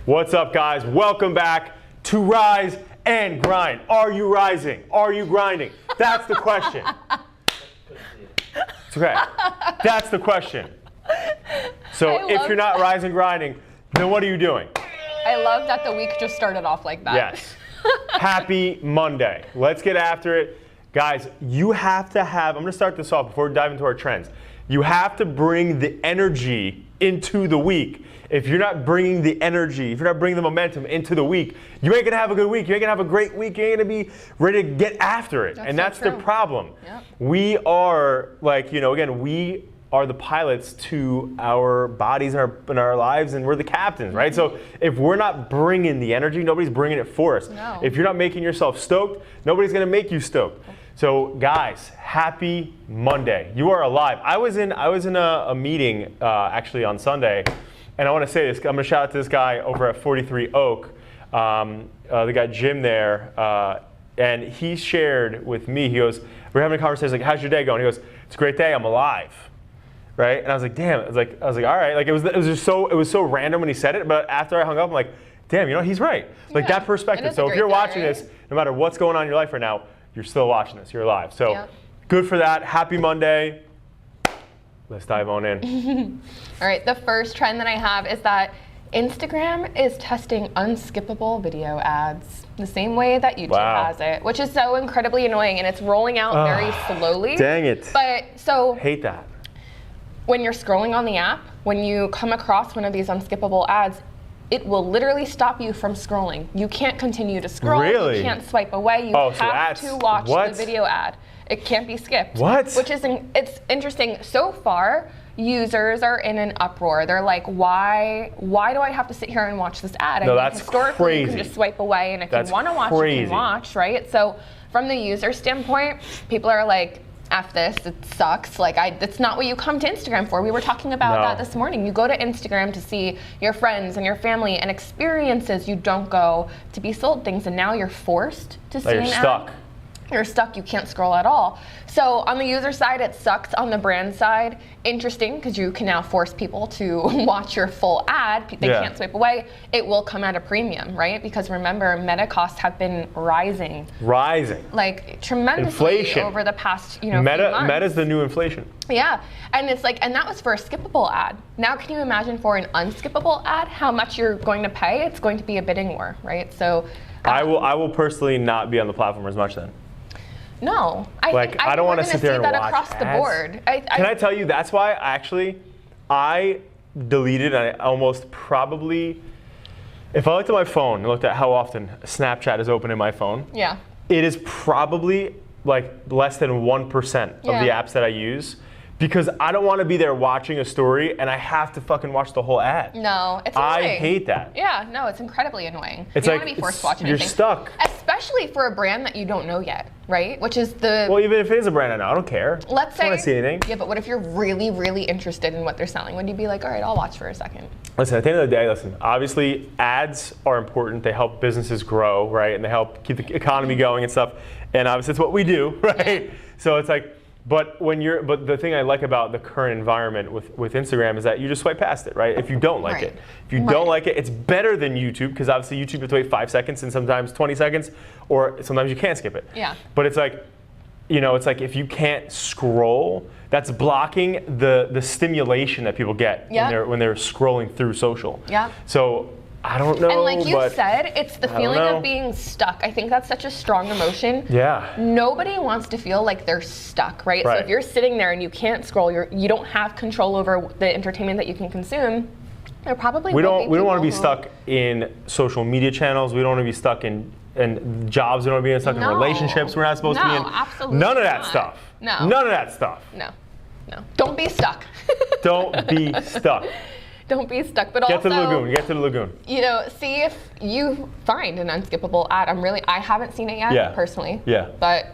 What's up, guys? Welcome back to Rise and Grind. Are you rising? Are you grinding? That's the question. It's okay. That's the question. So if you're not rising, grinding, then what are you doing? I love that the week just started off like that. Yes. Happy Monday. Let's get after it. Guys, you have to have, I'm going to start this off before we dive into our trends. You have to bring the energy into the week. If you're not bringing the energy, if you're not bringing the momentum into the week, you ain't going to have a good week. You ain't going to have a great week. You ain't going to be ready to get after it. That's the problem. Yep. We are like, again, we are the pilots to our bodies and our lives, and we're the captains, right? So if we're not bringing the energy, nobody's bringing it for us. No. If you're not making yourself stoked, nobody's going to make you stoked. So guys, happy Monday. You are alive. I was in a meeting actually on Sunday, and I want to say this. I'm going to shout out to this guy over at 43 Oak, the guy Jim there, and he shared with me. He goes, we're having a conversation like, "How's your day going?" He goes, "It's a great day. I'm alive." Right? And I was like, "Damn." I was like, all right. Like it was so random when he said it, but after I hung up, I'm like, "Damn, he's right." Like that perspective. So if you're watching this, no matter what's going on in your life right now, you're still watching this. You're alive. So good for that. Happy Monday. Let's dive on in. All right. The first trend that I have is that Instagram is testing unskippable video ads the same way that YouTube has it, which is so incredibly annoying, and it's rolling out very slowly. Dang it. But so hate that. When you're scrolling on the app, when you come across one of these unskippable ads, it will literally stop you from scrolling. You can't continue to scroll. Really? You can't swipe away. You have to watch the video ad. It can't be skipped. What? Which is, it's interesting. So far, users are in an uproar. They're like, why do I have to sit here and watch this ad? No, that's historically, crazy. you can just swipe away, and if you want to watch, you can watch, right? So from the user standpoint, people are like, F this, it sucks. Like that's not what you come to Instagram for. We were talking about that this morning. You go to Instagram to see your friends and your family and experiences. You don't go to be sold things, and now you're forced to see an ad. You're stuck. You can't scroll at all. So on the user side, it sucks. On the brand side, interesting, because you can now force people to watch your full ad. They can't swipe away. It will come at a premium, right? Because remember, meta costs have been rising. Like tremendously. Inflation. Over the past, few months. Meta's the new inflation. Yeah, and it's like, and that was for a skippable ad. Now can you imagine for an unskippable ad, how much you're going to pay? It's going to be a bidding war, right? So I will personally not be on the platform as much then. No, I don't want to sit there and watch that across the board. Can I tell you that's why I deleted, and I almost probably, if I looked at my phone and looked at how often Snapchat is open in my phone, it is probably like less than 1% of the apps that I use. Because I don't want to be there watching a story and I have to fucking watch the whole ad. No, it's annoying. I hate that. Yeah, no, it's incredibly annoying. It's you like want to be forced to watch anything. You're stuck. Especially for a brand that you don't know yet, right? Which is the... Well, even if it is a brand I know, I don't care. Let's say... I don't want to see anything. Yeah, but what if you're really, really interested in what they're selling? Would you be like, all right, I'll watch for a second? Listen, at the end of the day, obviously ads are important. They help businesses grow, right? And they help keep the economy going and stuff. And obviously it's what we do, right? So it's like... But the thing I like about the current environment with Instagram is that you just swipe past it, right? If you don't like it. If you don't like it, it's better than YouTube, because obviously YouTube you have to wait 5 seconds and sometimes 20 seconds, or sometimes you can't skip it. Yeah. But it's like, it's like if you can't scroll, that's blocking the stimulation that people get when they're scrolling through social. Yeah. So I don't know. And like you said, it's the feeling of being stuck. I think that's such a strong emotion. Yeah. Nobody wants to feel like they're stuck, right? So if you're sitting there and you can't scroll, you don't have control over the entertainment that you can consume. There probably we don't want to be stuck in social media channels. We don't want to be stuck in jobs. We don't want to be stuck in relationships we're not supposed to be in. No, absolutely None of that stuff. No. None of that stuff. No. Don't be stuck. Don't be stuck. Don't be stuck, but also get to the lagoon. See if you find an unskippable ad. I haven't seen it yet, personally. Yeah. But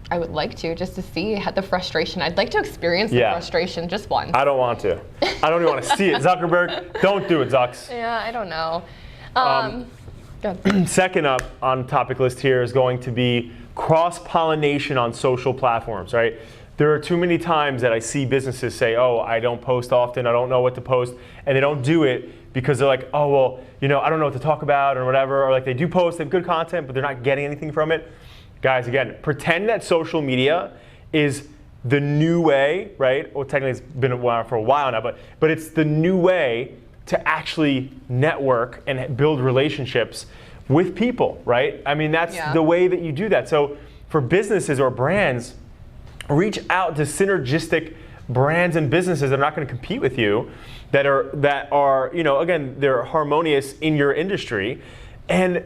I would like to, just to see the frustration. I'd like to experience the frustration just once. I don't want to. I don't even want to see it. Zuckerberg, don't do it, Zucks. Yeah, I don't know. Second up on topic list here is going to be cross-pollination on social platforms, right? There are too many times that I see businesses say, oh, I don't post often, I don't know what to post, and they don't do it because they're like, oh, well, you know, I don't know what to talk about or whatever, or like they do post, they have good content, but they're not getting anything from it. Guys, again, pretend that social media is the new way, right? Well, technically it's been around for a while now, but it's the new way to actually network and build relationships with people, right? I mean, that's the way that you do that. So for businesses or brands, reach out to synergistic brands and businesses that are not going to compete with you, that are, you know, again, they're harmonious in your industry, and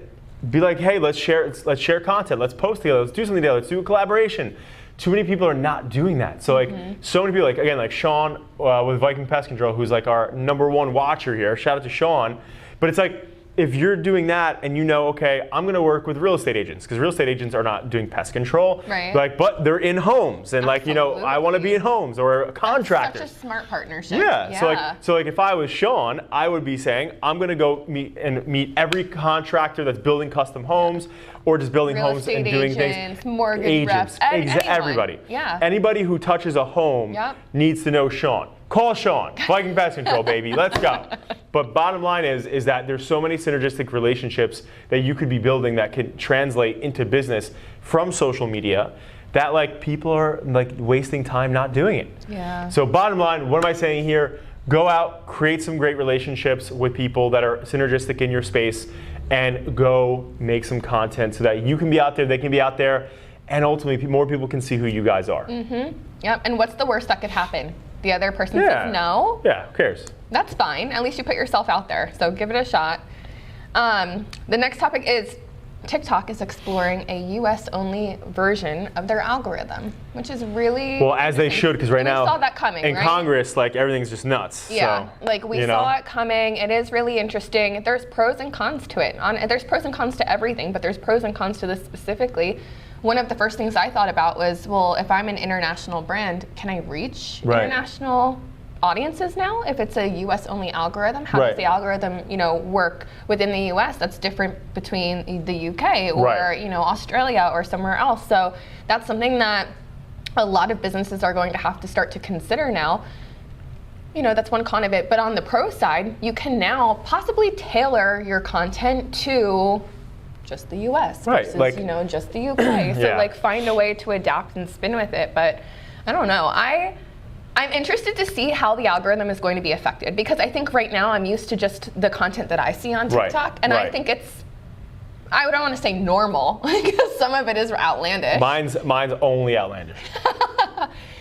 be like, hey, let's share content, let's post together, let's do something together, let's do a collaboration. Too many people are not doing that. So like, so many people, like, again, like Sean with Viking Pest Control, who's like our #1 watcher here. Shout out to Sean. But it's like, if you're doing that and you know, okay, I'm gonna work with real estate agents, because real estate agents are not doing pest control, right? Like, but they're in homes, and like, you know, I want to be in homes, or a contractor. That's such a smart partnership. Yeah. So like if I was Sean, I would be saying, I'm gonna go meet every contractor that's building custom homes, or just building real homes and doing agents, things. Mortgage agents, reps, everybody. Yeah. Anybody who touches a home needs to know Sean. Call Sean, Viking Pest Control, baby, let's go. But bottom line is that there's so many synergistic relationships that you could be building that can translate into business from social media, that like people are like wasting time not doing it. Yeah. So bottom line, what am I saying here? Go out, create some great relationships with people that are synergistic in your space, and go make some content so that you can be out there, they can be out there, and ultimately more people can see who you guys are. Yep, and what's the worst that could happen? The other person says no? Yeah, who cares? That's fine. At least you put yourself out there, so give it a shot. The next topic is TikTok is exploring a US-only version of their algorithm, which is really well, as they should, because right now we saw that coming, in Congress, like everything's just nuts. Yeah, so, like we saw it coming. It is really interesting. There's pros and cons to it. There's pros and cons to everything, but there's pros and cons to this specifically. One of the first things I thought about was, well, if I'm an international brand, can I reach international audiences now? If it's a US-only algorithm, how does the algorithm, you know, work within the US? That's different between the UK or you know, Australia or somewhere else. So that's something that a lot of businesses are going to have to start to consider now. You know, that's one con of it. But on the pro side, you can now possibly tailor your content to just the US versus, like, you know, just the UK. So like find a way to adapt and spin with it. But I don't know. I'm interested to see how the algorithm is going to be affected, because I think right now I'm used to just the content that I see on TikTok, and I think it's, I don't want to say normal, because some of it is outlandish. Mine's only outlandish.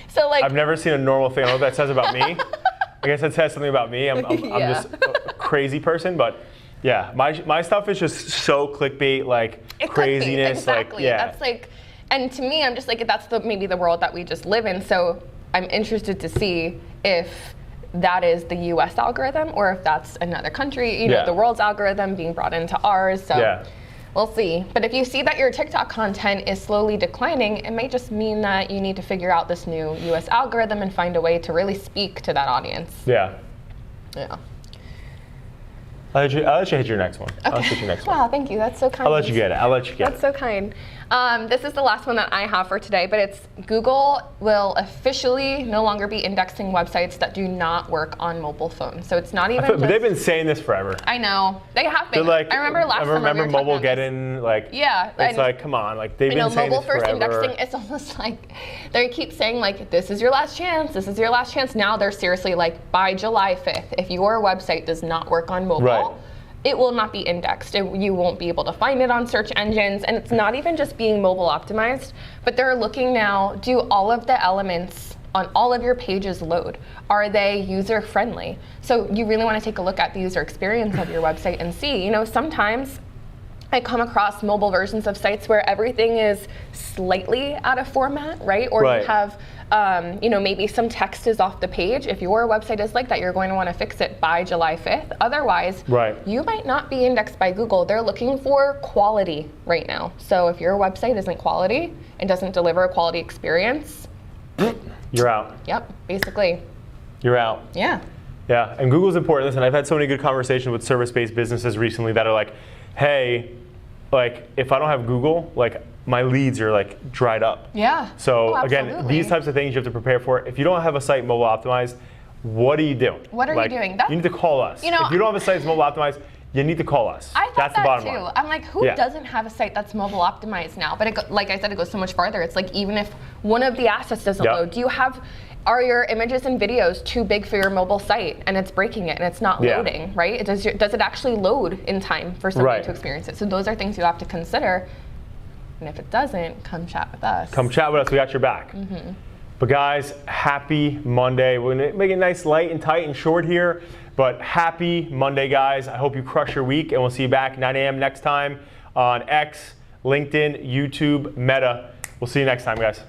So like, I've never seen a normal thing. I don't know what that says about me. I guess it says something about me. I'm just a crazy person, but yeah, my stuff is just so clickbait, like craziness, exactly. like That's like, and to me, I'm just like, that's maybe the world that we just live in. So I'm interested to see if that is the US algorithm or if that's another country, you know, the world's algorithm being brought into ours. So we'll see. But if you see that your TikTok content is slowly declining, it may just mean that you need to figure out this new US algorithm and find a way to really speak to that audience. Yeah. I'll let you hit your next one. Okay. I'll hit your next one. Wow, thank you. That's so kind. I'll let you get it. That's so kind. This is the last one that I have for today, but it's Google will officially no longer be indexing websites that do not work on mobile phones. So it's not even. But they've been saying this forever. I know they have been. Like, I remember last. I remember mobile getting like. Yeah. It's like, come on, like they've been saying this forever. Mobile first indexing. It's almost like they keep saying like, this is your last chance. This is your last chance. Now they're seriously like, by July 5th, if your website does not work on mobile. It will not be indexed. You won't be able to find it on search engines, and it's not even just being mobile optimized, but they're looking now, do all of the elements on all of your pages load? Are they user friendly? So you really want to take a look at the user experience of your website and see, you know, sometimes I come across mobile versions of sites where everything is slightly out of format, right? Or you have, you know, maybe some text is off the page. If your website is like that, you're going to want to fix it by July 5th. Otherwise, you might not be indexed by Google. They're looking for quality right now. So if your website isn't quality and doesn't deliver a quality experience, you're out. Yep, basically. You're out. Yeah. Yeah, and Google's important. Listen, I've had so many good conversations with service-based businesses recently that are like, hey, like if I don't have Google, like my leads are like dried up. Yeah. So again, these types of things you have to prepare for. If you don't have a site mobile optimized, what are you doing? What are you doing? You need to call us. You know, if you don't have a site that's mobile optimized, you need to call us. I thought that's the bottom too. line. I'm like, who doesn't have a site that's mobile optimized now? But like I said, it goes so much farther. It's like, even if one of the assets doesn't load, are your images and videos too big for your mobile site and it's breaking it and it's not loading, right? Does it actually load in time for somebody to experience it? So those are things you have to consider. And if it doesn't, come chat with us. Come chat with us. We got your back. But guys, happy Monday. We're going to make it nice, light and tight and short here. But happy Monday, guys. I hope you crush your week, and we'll see you back 9 a.m. next time on X, LinkedIn, YouTube, Meta. We'll see you next time, guys.